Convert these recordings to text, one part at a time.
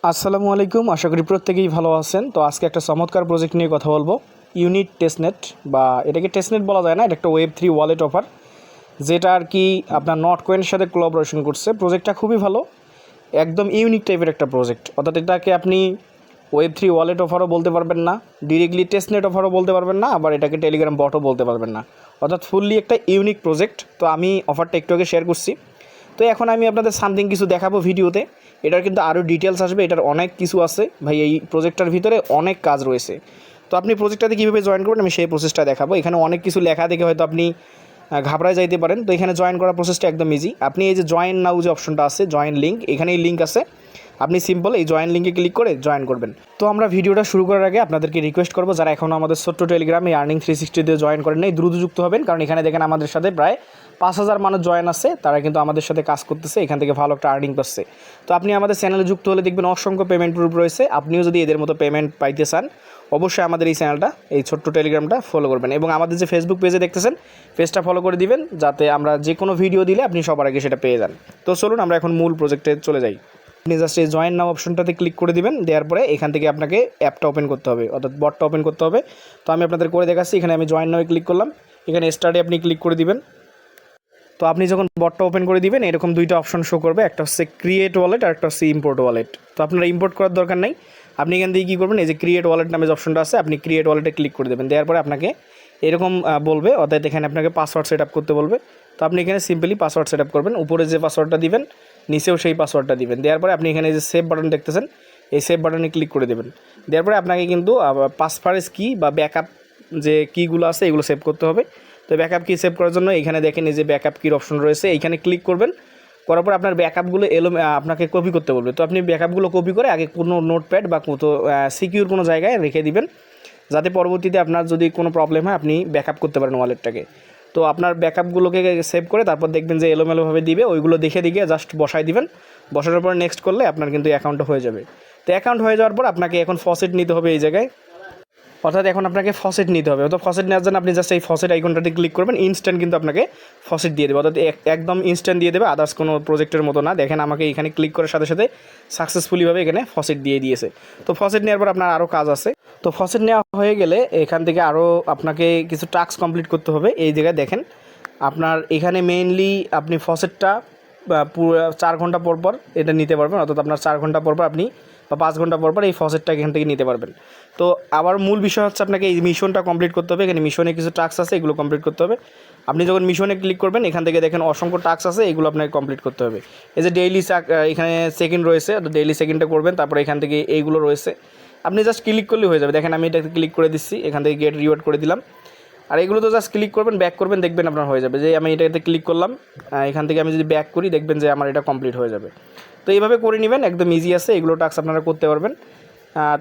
আসসালামু আলাইকুম, আশা করি প্রত্যেকেই ভালো আছেন। তো আজকে একটা চমৎকার প্রজেক্ট নিয়ে কথা বলবো। ইউনিট টেস্টনেট, বা এটাকে টেস্টনেট বলা যায় না, এটা একটা ওয়েব 3 ওয়ালেট অফার, যেটা আর কি আপনার নটকয়েনের সাথে কোলাবোরেশন করছে। প্রজেক্টটা খুবই ভালো, একদম ইউনিক টাইপের একটা প্রজেক্ট। অর্থাৎ এটাকে আপনি ওয়েব 3 ওয়ালেট অফারও বলতে পারবেন না, ডিরেক্টলি টেস্টনেট অফারও বলতে পারবেন না, আবার এটাকে টেলিগ্রাম বটও বলতে পারবেন না। অর্থাৎ ফুললি একটা ইউনিক প্রজেক্ট। তো আমি অফারটা একটু আগে শেয়ার করছি। তো এখন আমি আপনাদের সামথিং কিছু দেখাবো ভিডিওতে। এটার কিন্তু আরও ডিটেলস আসবে, এটার অনেক কিছু আছে ভাই, এই প্রজেক্টটার ভিতরে অনেক কাজ রয়েছে। তো আপনি প্রজেক্টটাতে কীভাবে জয়েন করবেন আমি সেই প্রসেসটা দেখাবো। এখানে অনেক কিছু লেখা দেখে হয়তো আপনি ঘাবড়ায় যাইতে পারেন। তো এখানে জয়েন করার প্রসেসটা একদম ইজি। আপনি এই যে জয়েন নাও যে অপশনটা আছে, জয়েন লিঙ্ক, এখানেই লিঙ্ক আছে, আপনি সিম্পল এই জয়েন লিঙ্কে ক্লিক করে জয়েন করবেন। তো আমরা ভিডিওটা শুরু করার আগে আপনাদেরকে রিকোয়েস্ট করবো, যারা এখনও আমাদের ছোট্ট টেলিগ্রামে আর্নিং 360 দিয়ে জয়েন করেন নাই, দ্রুত যুক্ত হবেন। কারণ এখানে দেখেন আমাদের সাথে প্রায় 5,000 মানুষ জয়েন আছে, তারা কিন্তু আমাদের সাথে কাজ করতেছে, এখান থেকে ভালো একটা আর্নিং পাচ্ছে। তো আপনি আমাদের চ্যানেলে যুক্ত হলে দেখবেন অসংখ্য পেমেন্ট প্রুফ রয়েছে। আপনিও যদি এদের মতো পেমেন্ট পাইতে চান, অবশ্যই আমাদের এই চ্যানেলটা, এই ছোট্ট টেলিগ্রামটা ফলো করবেন, এবং আমাদের যে ফেসবুক পেজে দেখতেছেন পেজটা ফলো করে দিবেন, যাতে আমরা যে কোনো ভিডিও দিলে আপনি সবার আগে সেটা পেয়ে যান। তো চলুন আমরা এখন মূল প্রজেক্টে চলে যাই। আপনি জাস্ট এই জয়েন নাও অপশনটাতে ক্লিক করে দিবেন। দেওয়ার পরে এখান থেকে আপনাকে অ্যাপটা ওপেন করতে হবে, অর্থাৎ বটটা ওপেন করতে হবে। তো আমি আপনাদের করে দেখাচ্ছি। এখানে আমি জয়েন নাও ক্লিক করলাম, এখানে স্টার্টে আপনি ক্লিক করে দিবেন। তো আপনি যখন বটটা ওপেন করে দিবেন, এরকম দুইটা অপশন শো করবে, একটা হচ্ছে ক্রিয়েট ওয়ালেট আর একটা হচ্ছে ইম্পোর্ট ওয়ালেট। তো আপনারা ইম্পোর্ট করার দরকার নেই, আপনি এখান থেকে কী করবেন, এই যে ক্রিয়েট ওয়ালেট নামে যে অপশনটা আছে, আপনি ক্রিয়েট ওয়ালেটে ক্লিক করে দেবেন। দেওয়ার পরে আপনাকে এরকম বলবে, অর্থাৎ এখানে আপনাকে পাসওয়ার্ড সেট আপ করতে বলবে। তো আপনি এখানে সিম্পলি পাসওয়ার্ড সেট আপ করবেন, উপরে যে পাসওয়ার্ডটা দিবেন নিচেও সেই পাসওয়ার্ডটা দিবেন। দেওয়ার পরে আপনি এখানে যে সেভ বাটন দেখতেছেন, এই সেভ বাটনে ক্লিক করে দেবেন। দেওয়ার পরে আপনাকে কিন্তু পাসওয়ার্ড কি বা ব্যাকআপ যে কীগুলো আছে এগুলো সেভ করতে হবে। তো ব্যাকআপ কি সেভ করার জন্য এখানে দেখেন এই যে ব্যাকআপ কির অপশন রয়েছে, এইখানে ক্লিক করবেন। করার পর আপনার ব্যাকআপগুলো আপনাকে কপি করতে বলবে। তো আপনি ব্যাকআপগুলো কপি করে আগে কোনো নোটপ্যাড বা কোনো সিকিউর কোনো জায়গায় রেখে দিবেন, যাতে পরবর্তীতে আপনার যদি কোনো প্রবলেম হয় আপনি ব্যাকআপ করতে পারেন ওয়ালেটটাকে। তো আপনার ব্যাকআপগুলোকে সেভ করে তারপর দেখবেন যে এলোমেলোভাবে দিবে, ওইগুলো দেখে জাস্ট বসাই দিবেন। বসানোর পর নেক্সট করলে আপনার কিন্তু অ্যাকাউন্টটা হয়ে যাবে। তো অ্যাকাউন্ট হয়ে যাওয়ার পর আপনাকে এখন ফসেট নিতে হবে এই জায়গায়, অর্থাৎ এখন আপনাকে ফসেট নিতে হবে। অর্থাৎ ফসেট নেওয়ার জন্য আপনি জাস্ট এই ফসেট আইকনটাতে ক্লিক করবেন, ইনস্ট্যান্ট কিন্তু আপনাকে ফসেট দিয়ে দেবে, অর্থাৎ একদম ইনস্ট্যান্ট দিয়ে দেবে, আদার্স কোনো প্রজেক্টের মতো না। দেখেন আমাকে এখানে ক্লিক করার সাথে সাথে সাকসেসফুলিভাবে এখানে ফসেট দিয়ে দিয়েছে। তো ফসেট নেওয়ার পর আপনার আরও কাজ আছে। তো ফসেট নেওয়া হয়ে গেলে এখান থেকে আরও আপনাকে কিছু টাস্ক কমপ্লিট করতে হবে। এই জায়গায় দেখেন আপনার এখানে মেইনলি আপনি ফসেটটা পুরো 4 ঘন্টা পর পর এটা নিতে পারবেন, অর্থাৎ আপনার 4 ঘন্টা পর পর আপনি বা 5 ঘন্টা পর পর এই ফসেটটা এখান থেকে নিতে পারবেন। তো আবার মূল বিষয় হচ্ছে আপনাকে এই মিশনটা কমপ্লিট করতে হবে। এখানে মিশনে কিছু টাস্ক আছে, এগুলো কমপ্লিট করতে হবে। আপনি যখন মিশনে ক্লিক করবেন এখান থেকে দেখেন অসংখ্য টাস্ক আছে, এগুলো আপনাকে কমপ্লিট করতে হবে। এই যে ডেইলি এখানে সেকেন্ড রয়েছে, তো ডেইলি সেকেন্ডটা করবেন। তারপরে এখান থেকে এইগুলো রয়েছে, আপনি জাস্ট ক্লিক করলেই হয়ে যাবে। দেখেন আমি এটাতে ক্লিক করে দিচ্ছি, এখান থেকে গেট রিওয়ার্ড করে দিলাম। আর এগুলো তো জাস্ট ক্লিক করবেন, ব্যাক করবেন, দেখবেন আপনার হয়ে যাবে। যে আমি এটাতে ক্লিক করলাম, এখান থেকে আমি যদি ব্যাক করি দেখবেন যে আমার এটা কমপ্লিট হয়ে যাবে। তো এইভাবে করে নেবেন, একদম ইজি আছে, এগুলো টাস্ক আপনারা করতে পারবেন।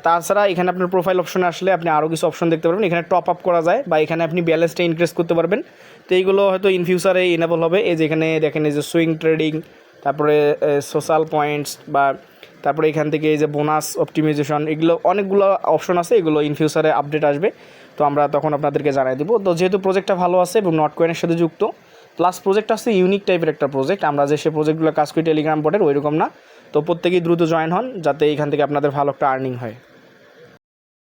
তাছাড়া এখানে আপনার প্রোফাইল অপশনে আসলে আপনি আরও কিছু অপশন দেখতে পারবেন। এখানে টপ আপ করা যায় বা এখানে আপনি ব্যালেন্সটা ইনক্রিজ করতে পারবেন। তো এইগুলো হয়তো ইন ফিউচারে ইনেবল হবে। এই যে এখানে দেখেন এই যে সুইং ট্রেডিং, তারপরে সোশ্যাল পয়েন্টস, বা তারপরে এখান থেকে এই যে বোনাস অপটিমাইজেশন, এগুলো অনেকগুলো অপশন আছে, এগুলো ইন ফিউচারে আপডেট আসবে। তো আমরা তখন আপনাদেরকে জানাই দেবো। তো যেহেতু প্রজেক্টটা ভালো আছে এবং নটকয়েনের সাথে যুক্ত, প্লাস প্রজেক্ট আছে ইউনিক টাইপের একটা প্রজেক্ট, আমরা যে সে প্রজেক্টগুলো কাজ করি টেলিগ্রাম বটের ওইরকম না। তো প্রত্যেকেই দ্রুত জয়েন হন, যাতে এখান থেকে আপনাদের ভালো একটা আর্নিং হয়।